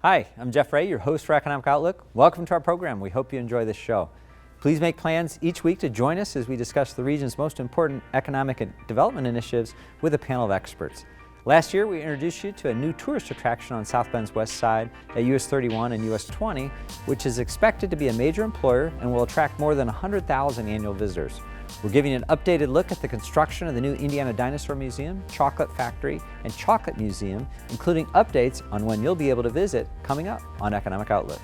Hi, I'm Jeff Ray, your host for Economic Outlook. Welcome to our program. We hope you enjoy this show. Please make plans each week to join us as we discuss the region's most important economic and development initiatives with a panel of experts. Last year, we introduced you to a new tourist attraction on South Bend's west side at US 31 and US 20, which is expected to be a major employer and will attract more than 100,000 annual visitors. We're giving you an updated look at the construction of the new Indiana Dinosaur Museum, Chocolate Factory, and Chocolate Museum, including updates on when you'll be able to visit coming up on Economic Outlook.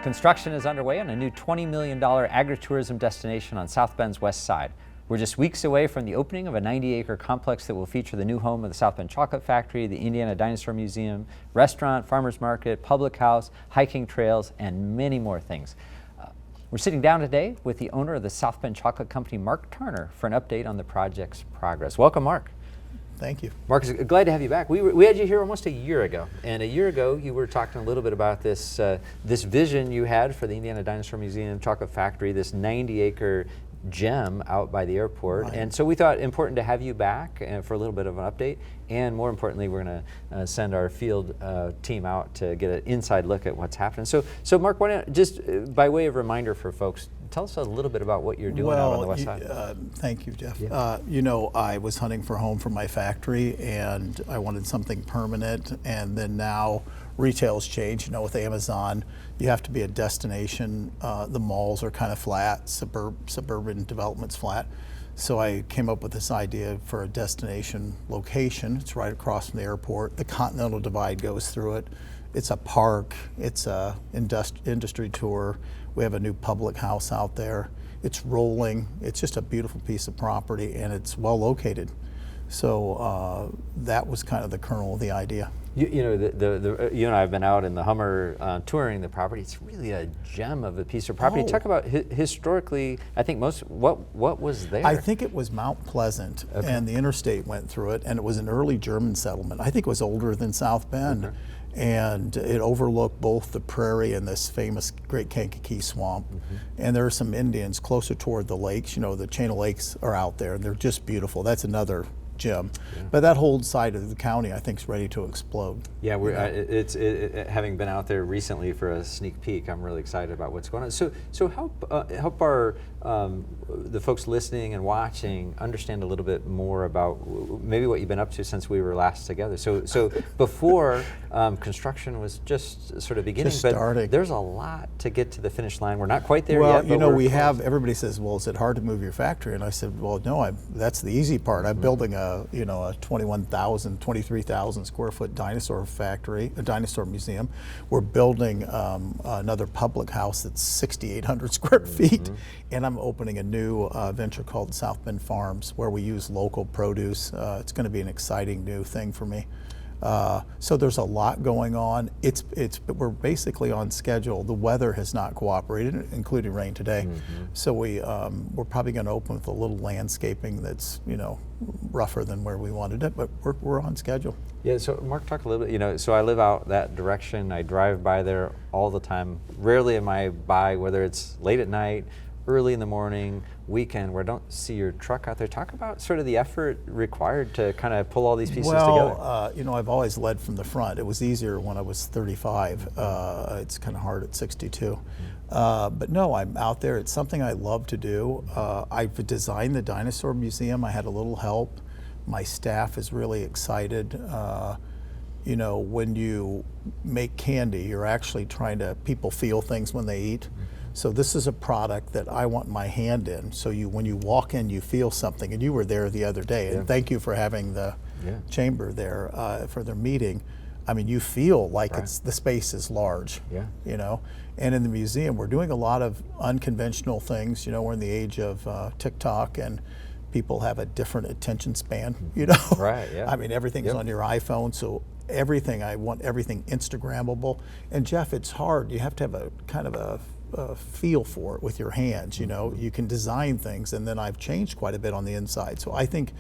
Construction is underway on a new $20 million agritourism destination on South Bend's west side. We're just weeks away from the opening of a 90-acre complex that will feature the new home of the South Bend Chocolate Factory, the Indiana Dinosaur Museum, restaurant, farmers market, public house, hiking trails, and many more things. We're sitting down today with the owner of the South Bend Chocolate Company, Mark Turner, for an update on the project's progress. Welcome, Mark. Thank you. Mark, glad to have you back. We had you here almost a year ago, and a year ago you were talking a little bit about this this vision you had for the Indiana Dinosaur Museum, Chocolate Factory, this 90-acre gem out by the airport. Right. And so we thought important to have you back for a little bit of an update, and more importantly, we're going to send our field team out to get an inside look at what's happening. So Mark, why don't just by way of reminder for folks, tell us a little bit about what you're doing out on the west side. Thank you, Jeff. Yeah. You know, I was hunting for a home for my factory, and I wanted something permanent, and then now retail's changed. You know, with Amazon, you have to be a destination. The malls are kind of flat, suburban development's flat. So I came up with this idea for a destination location. It's right across from the airport. The Continental Divide goes through it. It's a park, it's a industry tour. We have a new public house out there. It's rolling. It's just a beautiful piece of property, and it's well located. So that was kind of the kernel of the idea. You know, you and I have been out in the Hummer touring the property. It's really a gem of a piece of property. Talk about historically. I think what was there. I think it was Mount Pleasant, okay. And the interstate went through it, and it was an early German settlement. I think it was older than South Bend, okay. And it overlooked both the prairie and this famous Great Kankakee Swamp. Mm-hmm. And there are some Indians closer toward the lakes. You know, the chain of lakes are out there, and they're just beautiful. That's another gem. Yeah. But that whole side of the county, I think, is ready to explode. Yeah, having been out there recently for a sneak peek, I'm really excited about what's going on. So help our the folks listening and watching understand a little bit more about maybe what you've been up to since we were last together. So before construction was just sort of beginning, just starting. But there's a lot to get to the finish line. We're not quite there yet. Well, you know, we have. Everybody says, "Well, is it hard to move your factory?" And I said, "Well, no. That's the easy part. I'm building a 23,000 square foot dinosaur factory, a dinosaur museum. We're building another public house that's 6,800 square feet, and I'm opening a new venture called South Bend Farms, where we use local produce. It's going to be an exciting new thing for me. So there's a lot going on. We're basically on schedule. The weather has not cooperated, including rain today. Mm-hmm. So we're probably going to open with a little landscaping that's rougher than where we wanted it, but we're on schedule. Yeah. So Mark, talk a little bit. So I live out that direction. I drive by there all the time. Rarely am I by, whether it's late at night, early in the morning, weekend, where I don't see your truck out there. Talk about sort of the effort required to kind of pull all these pieces together. Well, I've always led from the front. It was easier when I was 35. It's kind of hard at 62. But no, I'm out there. It's something I love to do. I've designed the Dinosaur Museum. I had a little help. My staff is really excited. When you make candy, you're actually trying to, people feel things when they eat. So this is a product that I want my hand in. So when you walk in, you feel something. And you were there the other day. Yeah. And thank you for having the chamber there for their meeting. I mean, you feel like the space is large. Yeah. And in the museum, we're doing a lot of unconventional things. We're in the age of TikTok, and people have a different attention span. Right. Yeah. I mean, everything's on your iPhone. So I want everything Instagrammable. And Jeff, it's hard. You have to have a kind of a feel for it with your hands. You can design things, and then I've changed quite a bit on the inside. So I think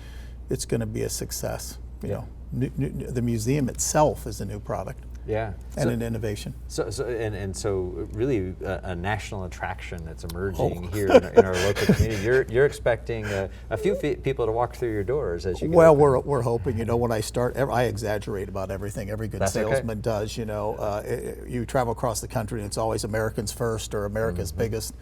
it's going to be a success. The museum itself is a new product. Yeah. and an innovation. So really a national attraction that's emerging here in our local community. You're expecting a few people to walk through your doors as you get Well, open. we're hoping, when I start, I exaggerate about everything. Every good That's okay. salesman does, you travel across the country and it's always Americans first or America's biggest.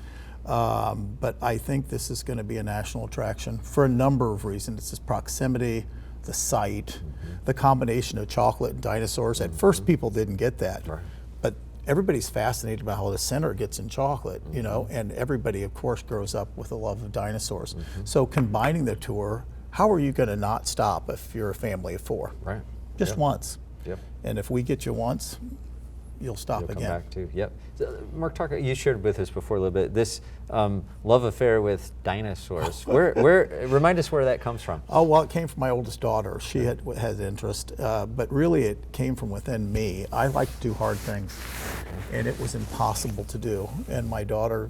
But I think this is going to be a national attraction for a number of reasons. It's its proximity, the site, the combination of chocolate and dinosaurs. At first, people didn't get that, Right. but everybody's fascinated about how the center gets in chocolate, and everybody, of course, grows up with a love of dinosaurs. So combining the tour, how are you going to not stop if you're a family of 4? Right. Just Yep. once. Yep. And if we get you once, you'll stop You'll again. come back to. Yep. So, Mark, you shared with us before a little bit this love affair with dinosaurs. Remind us where that comes from. Oh, well, it came from my oldest daughter. She had interest, but really it came from within me. I like to do hard things, and it was impossible to do. And my daughter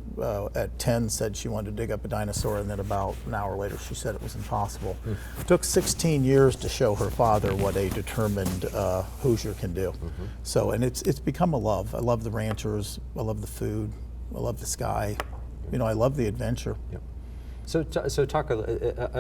at 10 said she wanted to dig up a dinosaur, and then about an hour later she said it was impossible. It took 16 years to show her father what a determined Hoosier can do. So, and it's become a love. I love the ranchers. I love the food. I love the sky. I love the adventure. Yep. So talk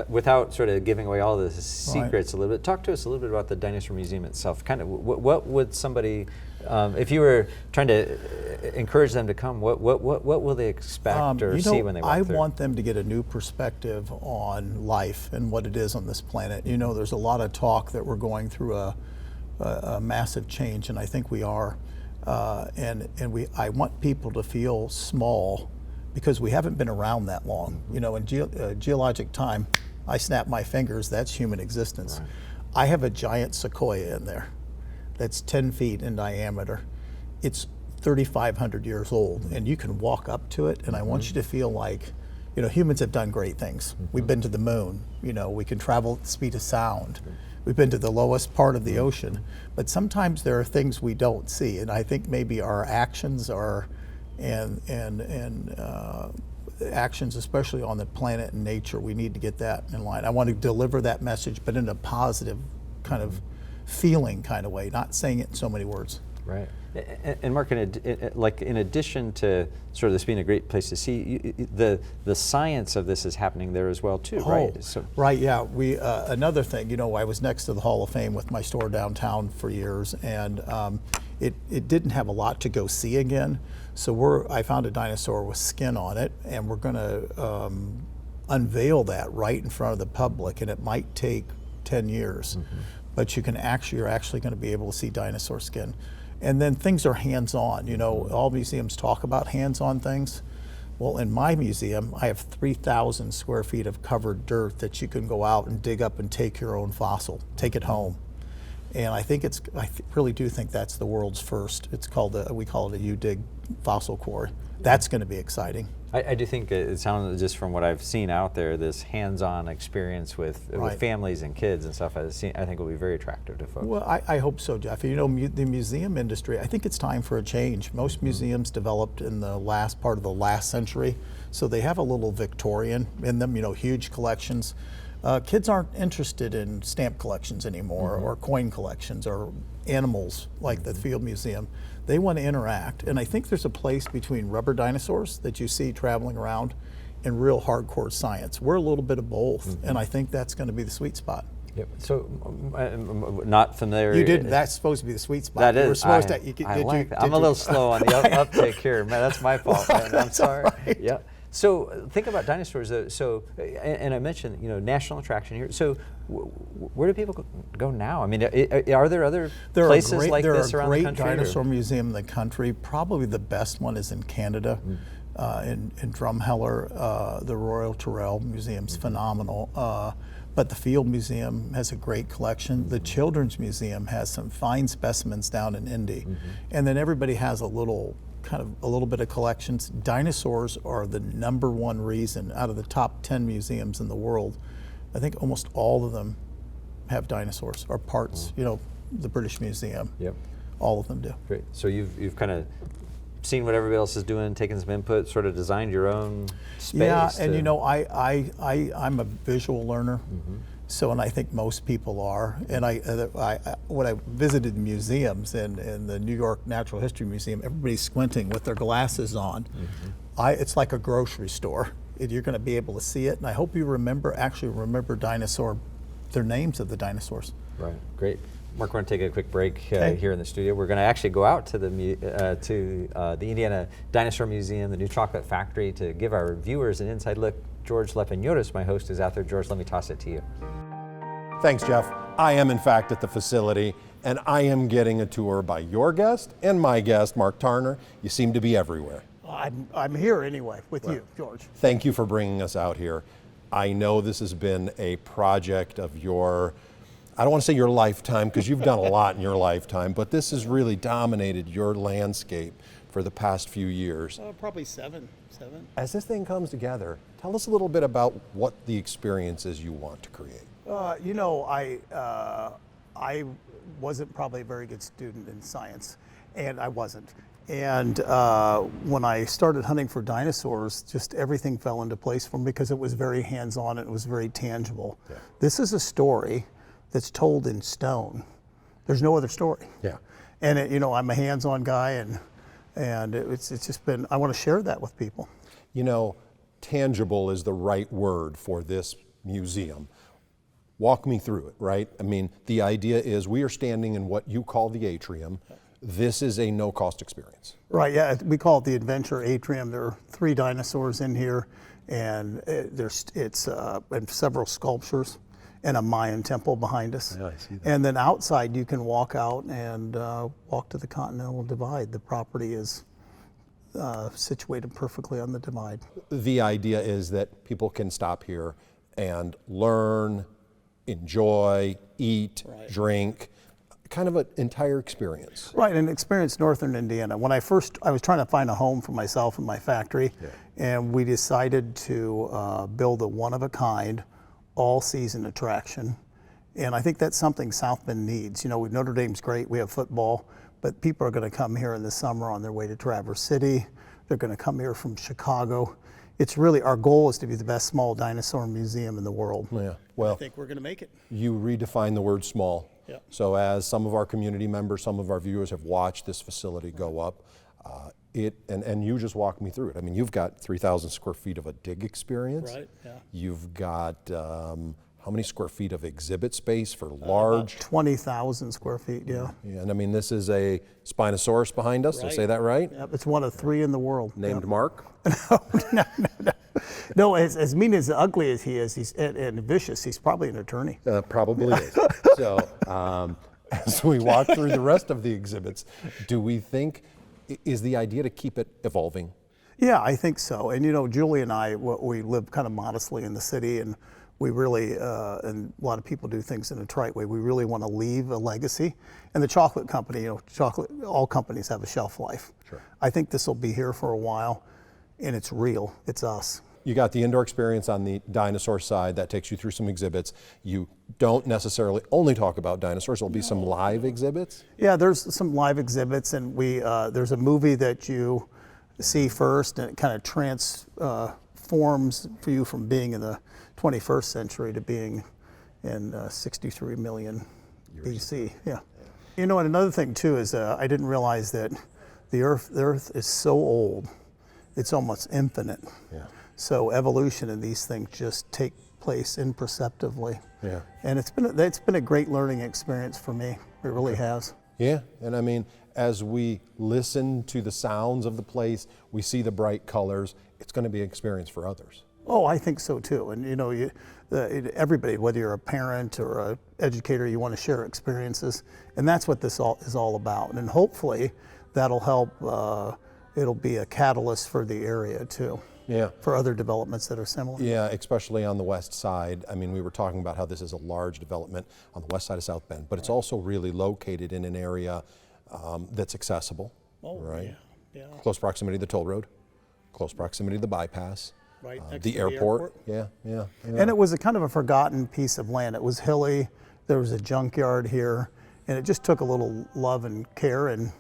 without sort of giving away all the secrets a little bit. Talk to us a little bit about the Dinosaur Museum itself. Kind of, what would somebody, if you were trying to encourage them to come, what will they expect or see when they walk through? I want them to get a new perspective on life and what it is on this planet. There's a lot of talk that we're going through a massive change, and I think we are. I want people to feel small, because we haven't been around that long. In geologic time, I snap my fingers, that's human existence. Right. I have a giant sequoia in there that's 10 feet in diameter. It's 3,500 years old, and you can walk up to it, and I want you to feel like, humans have done great things. We've been to the moon, we can travel at the speed of sound. We've been to the lowest part of the ocean, but sometimes there are things we don't see, and I think maybe our actions are actions, especially on the planet and nature, we need to get that in line. I want to deliver that message, but in a positive kind of feeling kind of way, not saying it in so many words. Right. And Mark, in addition to sort of this being a great place to see, the science of this is happening there as well too, right? Right, yeah. Another thing, I was next to the Hall of Fame with my store downtown for years, and it didn't have a lot to go see again. So I found a dinosaur with skin on it, and we're going to unveil that right in front of the public, and it might take 10 years, but you're actually going to be able to see dinosaur skin. And then things are hands-on. All museums talk about hands-on things. Well, in my museum, I have 3,000 square feet of covered dirt that you can go out and dig up and take your own fossil, take it home. And I really do think that's the world's first. We call it a U-Dig fossil quarry. That's going to be exciting. I do think it sounds, just from what I've seen out there, this hands-on experience with families and kids and stuff, I think will be very attractive to folks. Well, I hope so, Jeff. The museum industry, I think it's time for a change. Most museums developed in the last part of the last century, so they have a little Victorian in them, huge collections. Kids aren't interested in stamp collections anymore, or coin collections, or animals like the Field Museum. They want to interact, and I think there's a place between rubber dinosaurs that you see traveling around and real hardcore science. We're a little bit of both, and I think that's going to be the sweet spot. Yep. So, not familiar. You didn't. That's supposed to be the sweet spot. That is. You were supposed I'm a little slow on the uptake here. Man, that's my fault. Man. I'm sorry. Right. Yeah. So think about dinosaurs, though. So, and I mentioned, national attraction here. So, where do people go now? I mean, are there other places like this around the country? There are a great dinosaur museum in the country. Probably the best one is in Canada, in Drumheller. The Royal Tyrrell Museum's phenomenal. But the Field Museum has a great collection. The Children's Museum has some fine specimens down in Indy, and then everybody has a little bit of collections. Dinosaurs are the #1 reason out of the top 10 museums in the world. I think almost all of them have dinosaurs or parts. The British Museum. Yep. All of them do. Great. So you've kind of seen what everybody else is doing, taken some input, sort of designed your own space. Yeah, and I'm a visual learner, So, and I think most people are. And when I visited museums and the New York Natural History Museum, everybody's squinting with their glasses on. It's like a grocery store. You're going to be able to see it. And I hope you actually remember their names of the dinosaurs. Right, great. Mark, we're going to take a quick break here in the studio. We're going to actually go out to the Indiana Dinosaur Museum, the new chocolate factory, to give our viewers an inside look. George Lepinotis, my host, is out there. George, let me toss it to you. Thanks, Jeff. I am, in fact, at the facility, and I am getting a tour by your guest and my guest, Mark Tarner. You seem to be everywhere. I'm here anyway with you, George. Thank you for bringing us out here. I know this has been a project of your, I don't want to say your lifetime, because you've done a lot in your lifetime, but this has really dominated your landscape for the past few years. Probably seven. As this thing comes together, tell us a little bit about what the experience is you want to create. I wasn't probably a very good student in science, and I wasn't. And when I started hunting for dinosaurs, just everything fell into place for me because it was very hands-on and it was very tangible. Yeah. This is a story that's told in stone. There's no other story. Yeah. And I'm a hands-on guy, and it's just been, I want to share that with people. Tangible is the right word for this museum. Walk me through it, right? I mean, the idea is we are standing in what you call the atrium. This is a no-cost experience. Right, yeah, we call it the Adventure Atrium. There are 3 dinosaurs in here, and and several sculptures and a Mayan temple behind us. Yeah, I see that. And then outside you can walk out and walk to the Continental Divide. The property is situated perfectly on the divide. The idea is that people can stop here and learn, enjoy, eat, drink, kind of an entire experience. Right, an experience northern Indiana. When I was trying to find a home for myself and my factory, and we decided to build a one-of-a-kind, all-season attraction. And I think that's something South Bend needs. Notre Dame's great, we have football, but people are going to come here in the summer on their way to Traverse City. They're going to come here from Chicago. It's really, our goal is to be the best small dinosaur museum in the world. Yeah, well, I think we're going to make it. You redefine the word small. Yep. So as some of our community members, some of our viewers have watched this facility go up, and you just walked me through it. I mean, you've got 3,000 square feet of a dig experience. Right, yeah. You've got how many square feet of exhibit space for large? 20,000 square feet, yeah. And I mean, this is a Spinosaurus behind us, did I say that right? Yep, it's one of 3 in the world. Named Mark? No, as mean as ugly as he is, and vicious, he's probably an attorney. Probably is. So as we walk through the rest of the exhibits, do we think, is the idea to keep it evolving? Yeah, I think so. And Julie and I, we live kind of modestly in the city, and we really, and a lot of people do things in a trite way, we really want to leave a legacy. And the chocolate company, all companies have a shelf life. Sure. I think this will be here for a while, and it's real, it's us. You got the indoor experience on the dinosaur side. That takes you through some exhibits. You don't necessarily only talk about dinosaurs. There'll be some live exhibits. Yeah, there's some live exhibits, and there's a movie that you see first, and it kind of transforms for you from being in the 21st century to being in 63 million BC. Yeah. And another thing too is I didn't realize that the Earth is so old, it's almost infinite. Yeah. So evolution and these things just take place imperceptibly. Yeah. And it's been a great learning experience for me. It really has. Yeah, and I mean, as we listen to the sounds of the place, we see the bright colors, it's going to be an experience for others. Oh, I think so too. And everybody, whether you're a parent or an educator, you want to share experiences, and that's what this is all about. And hopefully, that'll help. It'll be a catalyst for the area too. Yeah. For other developments that are similar. Yeah, especially on the west side. I mean, we were talking about how this is a large development on the west side of South Bend, but it's also really located in an area that's accessible. Oh, right. Yeah. Close proximity to the toll road, close proximity to the bypass. Right next the to airport. the airport. Yeah. And it was a kind of a forgotten piece of land. It was hilly. There was a junkyard here, and it just took a little love and care, and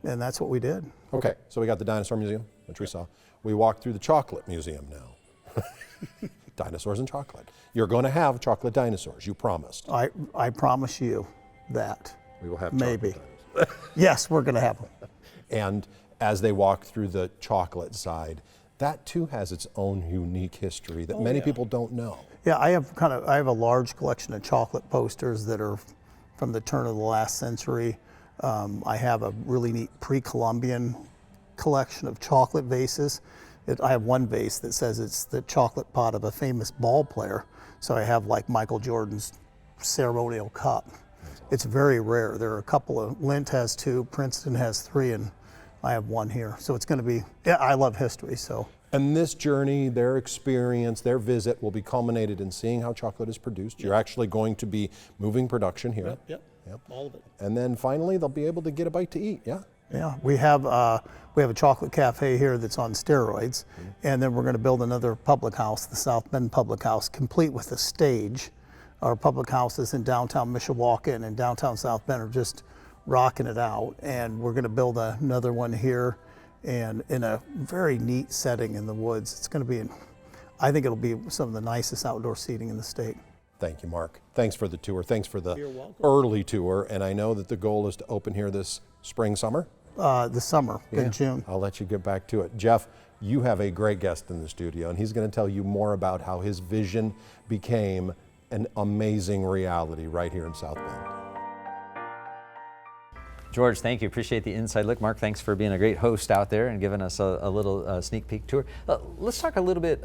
that's what we did. Okay, so we got the Dinosaur Museum, which we saw. We walked through the Chocolate Museum now. dinosaurs and chocolate. You're going to have chocolate dinosaurs, you promised. I promise you that. We will have Maybe. chocolate dinosaurs. Yes, we're going to have them. And as they walk through the chocolate side, that too has its own unique history that many people don't know. Yeah, I have a large collection of chocolate posters that are from the turn of the last century. I have a really neat pre-Columbian collection of chocolate vases. I have one vase that says it's the chocolate pot of a famous ball player. So I have like Michael Jordan's ceremonial cup. It's very rare. There are a couple of, Lint has 2, Princeton has 3, and I have 1 here. So it's going to be, I love history, so. And this journey, their experience, their visit will be culminated in seeing how chocolate is produced. You're actually going to be moving production here. Yep, all of it. And then finally, they'll be able to get a bite to eat, yeah? Yeah, we have a chocolate cafe here that's on steroids, and then we're going to build another public house, the South Bend Public House, complete with a stage. Our public houses in downtown Mishawaka and in downtown South Bend are just rocking it out, and we're going to build another one here, and in a very neat setting in the woods. It's going to be, I think it'll be some of the nicest outdoor seating in the state. Thank you, Mark. Thanks for the tour. Thanks for the early tour. And I know that the goal is to open here this spring, summer? This summer, in June. I'll let you get back to it. Jeff, you have a great guest in the studio, and he's going to tell you more about how his vision became an amazing reality right here in South Bend. George, thank you. Appreciate the inside look. Mark, thanks for being a great host out there and giving us a little sneak peek tour. Let's talk a little bit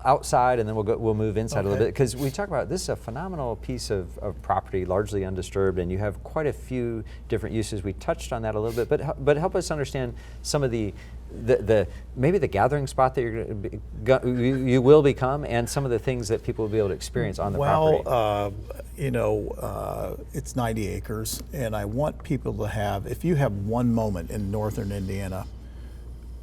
outside, and then we'll move inside a little bit, because we talk about this is a phenomenal piece of property, largely undisturbed, and you have quite a few different uses. We touched on that a little bit, but help us understand some of the maybe the gathering spot that you will become, and some of the things that people will be able to experience on the property. Well, it's 90 acres, and I want people to have, if you have one moment in northern Indiana,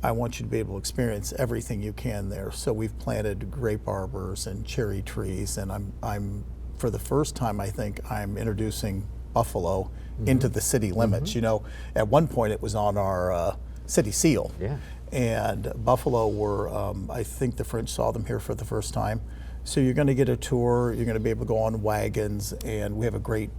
I want you to be able to experience everything you can there. So we've planted grape arbors and cherry trees, and I'm for the first time, I think, I'm introducing buffalo into the city limits. You know, at one point it was on our city seal. Yeah. And buffalo were, I think the French saw them here for the first time. So you're going to get a tour, you're going to be able to go on wagons, and we have a great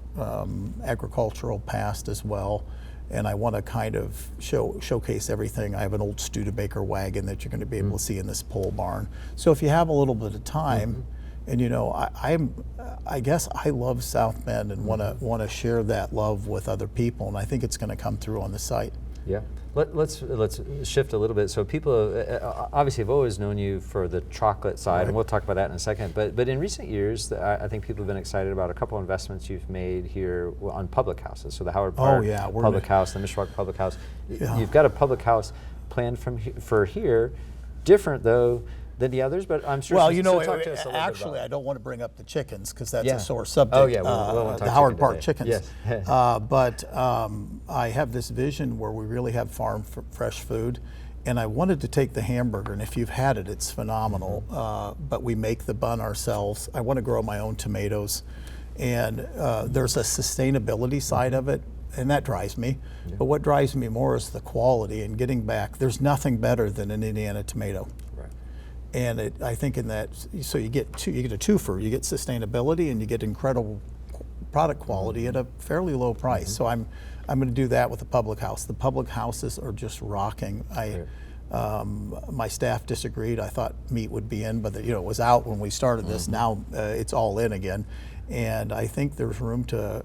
agricultural past as well. And I want to kind of showcase everything. I have an old Studebaker wagon that you're going to be able to see in this pole barn. So if you have a little bit of time, and you know, I guess I love South Bend and want to share that love with other people, and I think it's going to come through on the site. Yeah. Let's shift a little bit. So people obviously have always known you for the chocolate side, and we'll talk about that in a second. But in recent years, I think people have been excited about a couple of investments you've made here on public houses. So the Howard Park Public House, the Mishawaka Public House. Yeah. You've got a public house planned for here, different though than the others, but I'm sure. Well, you know, talk to us a little actually, bit about I don't want to bring up the chickens because that's a sore subject. Oh yeah, we'll the Howard Park chickens. Yes. But I have this vision where we really have farm fresh food, and I wanted to take the hamburger, and if you've had it, it's phenomenal. But we make the bun ourselves. I want to grow my own tomatoes, and there's a sustainability side of it, and that drives me. Yeah. But what drives me more is the quality and getting back. There's nothing better than an Indiana tomato. And I think in that, so you get a twofer. You get sustainability and you get incredible product quality at a fairly low price. So I'm going to do that with the public house. The public houses are just rocking. My staff disagreed. I thought meat would be in, but it was out when we started this. Now it's all in again. And I think there's room to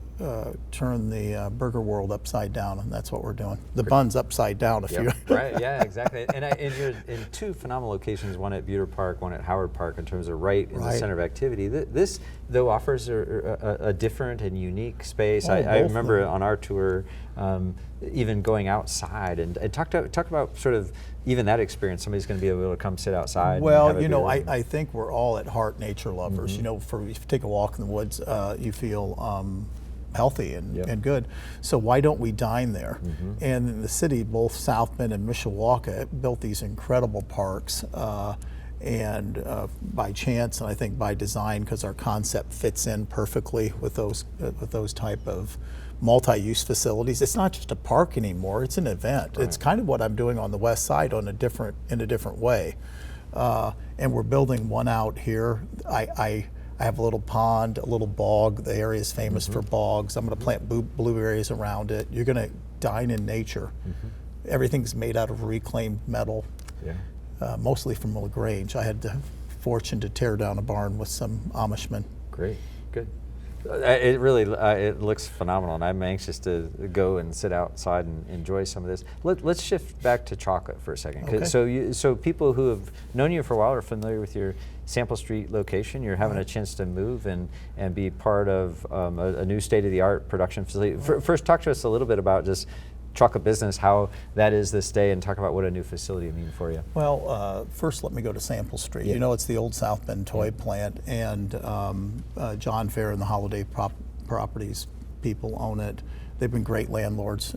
turn the burger world upside down, and that's what we're doing. The bun's upside down, if you. Right. Yeah. Exactly. And you're in two phenomenal locations: one at Buter Park, one at Howard Park. In terms of right in the center of activity, this though offers a different and unique space. I remember on our tour, even going outside and talk about sort of even that experience. Somebody's going to be able to come sit outside. Well, you know, I think we're all at heart nature lovers. You know, if you take a walk in the woods, you feel healthy and good. So why don't we dine there? And in the city, both South Bend and Mishawaka built these incredible parks. And by chance, and I think by design, because our concept fits in perfectly with those type of multi-use facilities. It's not just a park anymore; it's an event. It's kind of what I'm doing on the west side in a different way. And we're building one out here. I have a little pond, a little bog. The area is famous for bogs. I'm going to plant blueberries around it. You're going to dine in nature. Everything's made out of reclaimed metal, mostly from LaGrange. I had the fortune to tear down a barn with some Amishmen. Great, good. It really it looks phenomenal, and I'm anxious to go and sit outside and enjoy some of this. Let's shift back to chocolate for a second. Okay. So people who have known you for a while are familiar with your Sample Street location. You're having a chance to move and be part of a new state-of-the-art production facility. First, talk to us a little bit about just chocolate business, how that is this day, and talk about what a new facility means for you. Well, first let me go to Sample Street. You know, it's the old South Bend toy plant, and John Fair and the Holiday Properties people own it. They've been great landlords.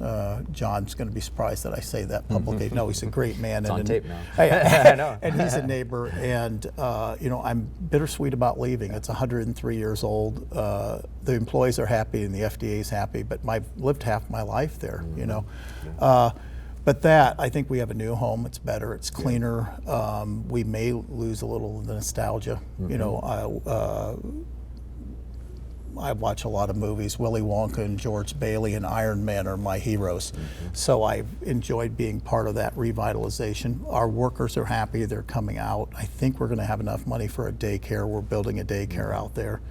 John's going to be surprised that I say that publicly. No, he's a great man. It's on tape now. I know. And he's a neighbor, and you know, I'm bittersweet about leaving. It's 103 years old. The employees are happy and the FDA's happy, but I've lived half my life there, you know. But that, I think we have a new home. It's better, it's cleaner. We may lose a little of the nostalgia. You know, I watch a lot of movies. Willy Wonka and George Bailey and Iron Man are my heroes. So I've enjoyed being part of that revitalization. Our workers are happy, they're coming out. I think we're gonna have enough money for a daycare. We're building a daycare out there.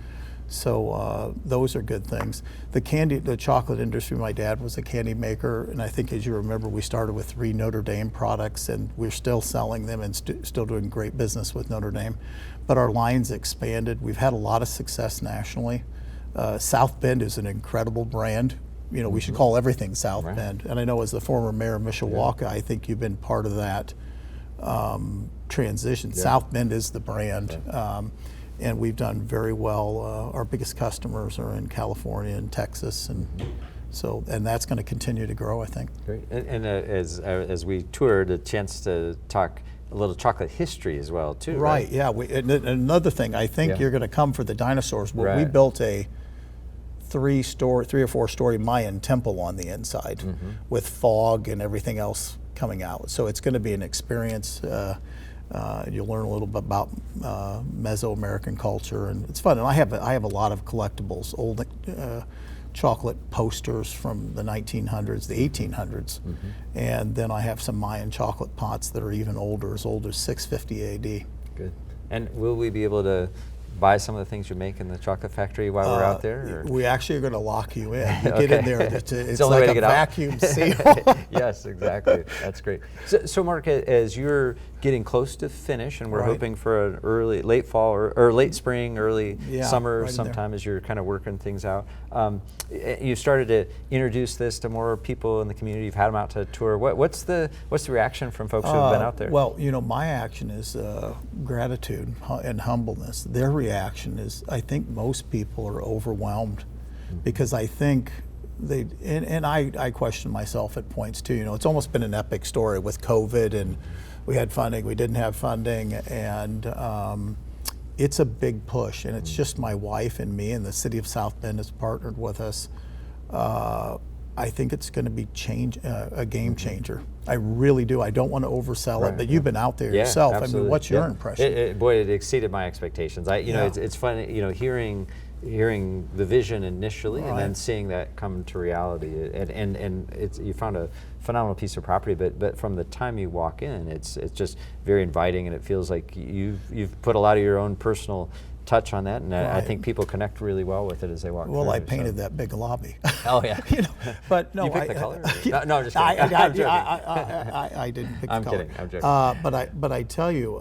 So those are good things. The chocolate industry, my dad was a candy maker, and I think, as you remember, we started with 3 Notre Dame products, and we're still selling them and still doing great business with Notre Dame. But our line's expanded. We've had a lot of success nationally. South Bend is an incredible brand. You know, we should call everything South Bend. And I know, as the former mayor of Mishawaka, I think you've been part of that transition. South Bend is the brand. And we've done very well. Our biggest customers are in California and Texas, and so, and that's going to continue to grow, I think. Great. And as we toured, a chance to talk a little chocolate history as well, too. Right. Yeah. And another thing, I think you're going to come for the dinosaurs. Well, we built a 3 or 4 story Mayan temple on the inside with fog and everything else coming out. So it's going to be an experience. You'll learn a little bit about Mesoamerican culture, and it's fun. And I have a lot of collectibles, old chocolate posters from the 1900s, the 1800s, and then I have some Mayan chocolate pots that are even older, as old as 650 AD. Good. And will we be able to buy some of the things you make in the chocolate factory while we're out there? Or? We actually are going to lock you in. You get in there, it's the only way like to a get out. vacuum seal. Yes, exactly. That's great. So Mark, as you're getting close to finish, and we're hoping for an late fall or late spring, early summer sometime, as you're kind of working things out, you started to introduce this to more people in the community. You've had them out to tour. What's the reaction from folks who have been out there? Well, you know, my action is gratitude and humbleness. Their reaction is, I think most people are overwhelmed, because I think I question myself at points too. You know, it's almost been an epic story with COVID, and we had funding, we didn't have funding, and it's a big push, and it's just my wife and me, and the city of South Bend has partnered with us. I think it's going to be a game changer. I really do. I don't want to oversell it, but you've been out there yourself. Absolutely. I mean, what's your impression? Boy, it exceeded my expectations. It's fun, you know, hearing the vision initially, and then seeing that come to reality. And you found a phenomenal piece of property, but from the time you walk in, it's just very inviting, and it feels like you've put a lot of your own personal touch on that, and I think people connect really well with it as they walk through. Well, I painted that big lobby. Oh yeah. You know, but no, you picked the color? No, just kidding. I didn't pick the color. I'm joking. But I tell you,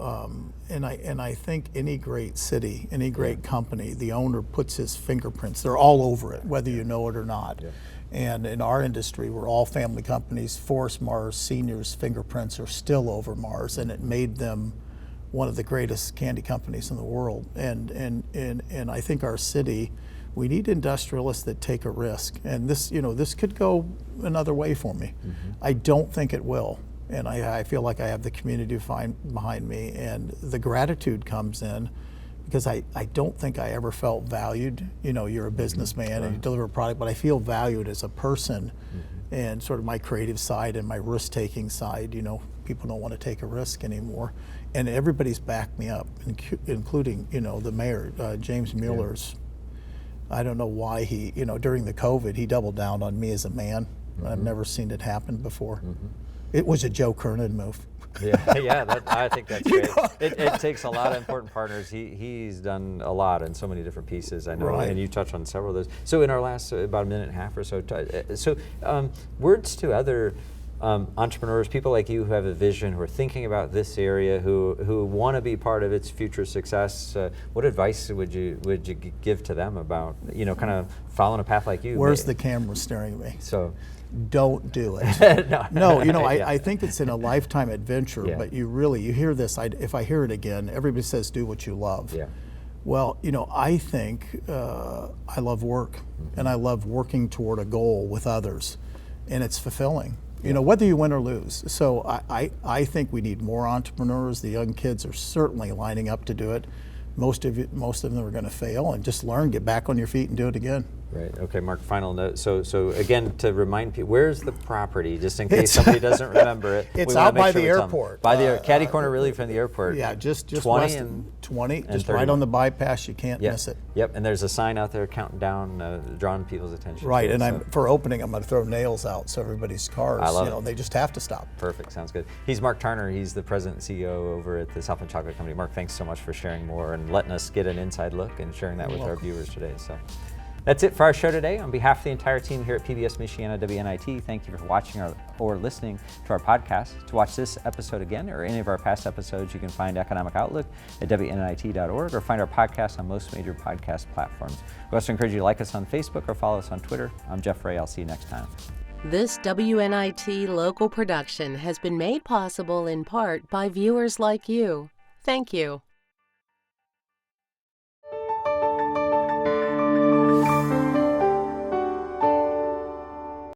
and I think any great city, any great company, the owner puts his fingerprints. They're all over it, whether you know it or not. Yeah. And in our industry, we're all family companies. Forest Mars Senior's fingerprints are still over Mars, and it made them one of the greatest candy companies in the world. And I think our city, we need industrialists that take a risk. And this, you know, this could go another way for me. I don't think it will. And I feel like I have the community behind me, and the gratitude comes in because I don't think I ever felt valued. You know, you're a businessman and you deliver a product, but I feel valued as a person and sort of my creative side and my risk-taking side. You know, people don't want to take a risk anymore, and everybody's backed me up, including, you know, the mayor, James Mueller's. I don't know why he, you know, during the COVID, he doubled down on me as a man. I've never seen it happen before. It was a Joe Kernan move. Yeah, I think that's great. It takes a lot of important partners. He's done a lot in so many different pieces, I know, Right. and you touched on several of those. So in our last about a minute and a half or so, words to other entrepreneurs, people like you who have a vision, who are thinking about this area, who want to be part of its future success. What advice would you give to them about, you know, kind of following a path like you? Where's the camera staring at me? So. Don't do it. No, you know, Yeah. I think it's in a lifetime adventure, Yeah. but you hear this, if I hear it again, everybody says do what you love. Yeah. Well, you know, I think I love work, and I love working toward a goal with others, and it's fulfilling, you know, whether you win or lose. So I think we need more entrepreneurs. The young kids are certainly lining up to do it. Most of them are going to fail, and just learn, get back on your feet and do it again. Right. Okay, Mark, final note. So again, to remind people, where's the property, just in case somebody doesn't remember it? It's we wanna out make by sure the we tell them. airport. By the catty corner, really, from the airport. Yeah, just 20 west and of 20, and just 30. right on the bypass. You can't miss it. Yep, and there's a sign out there counting down, drawing people's attention. Right, to it, and for opening, I'm going to throw nails out so everybody's cars, I love you know, it. they just have to stop. Perfect, sounds good. He's Mark Tarner. He's the president and CEO over at the Southland Chocolate Company. Mark, thanks so much for sharing more and letting us get an inside look and sharing that with our viewers today. So. That's it for our show today. On behalf of the entire team here at PBS Michiana WNIT, thank you for watching or listening to our podcast. To watch this episode again or any of our past episodes, you can find Economic Outlook at WNIT.org or find our podcast on most major podcast platforms. We also encourage you to like us on Facebook or follow us on Twitter. I'm Jeff Ray. I'll see you next time. This WNIT local production has been made possible in part by viewers like you. Thank you.